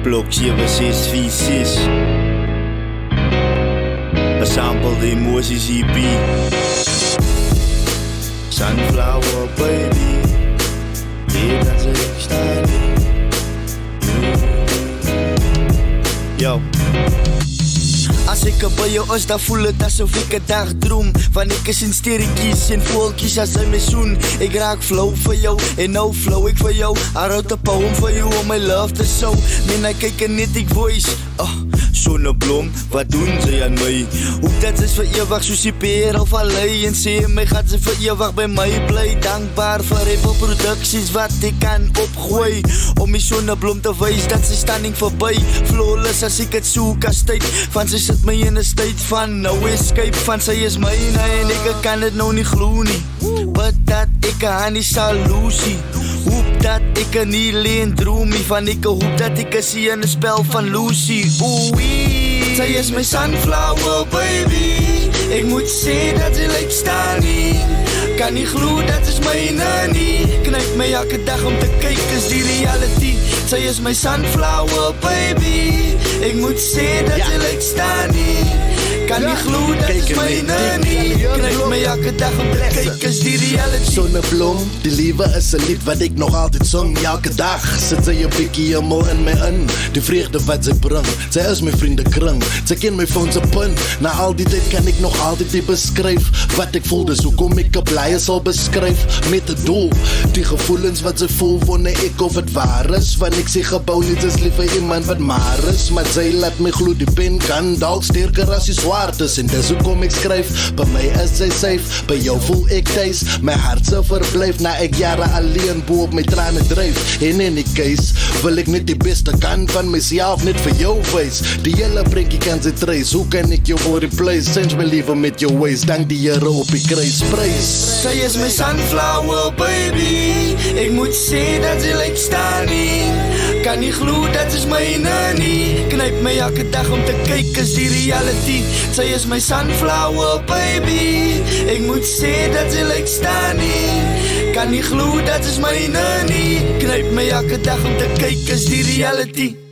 Blok 7646. Een sample de emoties EP. Sunflower baby. Hier dat ik sta. Yo. As ek by jou is, dan voel het asof ek 'n dag droom. Van ek is in sterretjies en voeltjies as hy my soen. Ek raak flow vir jou en nou flow ek vir jou. I wrote a poem for you om my love te show. Mina kyk en net ek voice. Sonneblom, wat doen sy aan my? Hoop dat sy is vir ewig soos die peer al vallei. En sê my gaat sy vir ewig by my bly. Dankbaar vir Apple Producties wat ek kan opgooi. Om die sonneblom te wys dat sy standing verby. Flawless as ek het soek as tyd. Van sy sit my in 'n state van no escape. Van sy is myne en ek kan dit nou nie glo nie. But dat ek aan die salusie. Hoop dat ek nie leen droomie. Van ek hoop dat ek sien in 'n spel van Lucy. Oei, sy is my sunflower baby. Ek moet sê dat sy lyk staan nie. Kan nie glo dat is myne nie. Knyp my elke dag om te kyk is die reality. Sy is my sunflower baby. Ek moet sê dat sy lyk staan nie. Kan nie glo dat is myne nie. Knyp my elke dag om te kyk is die reality. Sonneblom, die liewe is 'n lied wat ek nog altyd sing. Elke dag sit sy 'n bietjie hemel in my in. Die vreugde wat sy bring, sy is my vriendekring. Sy ken my phone se pin. Na al die tyd kan ek nog altyd nie beskryf wat ek voel, dis hoekom ek 'n blye sal beskryf met 'n doel. Die gevoelens wat sy voel wanneer ek of het waar is. Want ek sê gebou nie is lief vir iemand wat maar is. Maar sy laat my glo die pen kan dalk sterker as die swaard is. En dis hoekom ek skryf, by my is sy safe. By jou voel ek thuis, my hart sal verblyf. Na ek jare alleen bo op my trane dryf. En in die case, wil ek net die beste kan van myself net vir jou wys. Die hele prentjie kan sy trace, hoe kan ek jou replace? Change my liewe met jou ways, dank die Here op die kruisprys. Sy is my sunflower baby. Ek moet sê dat sy lyk staan nie. Kan nie glo dat is myne nie. Knyp my elke dag om te kyk is die reality. Sy is my sunflower baby. Ek moet sê dat sy lyk staan nie. Kan nie glo dat is myne nie. Knyp my elke dag om te kyk is die reality.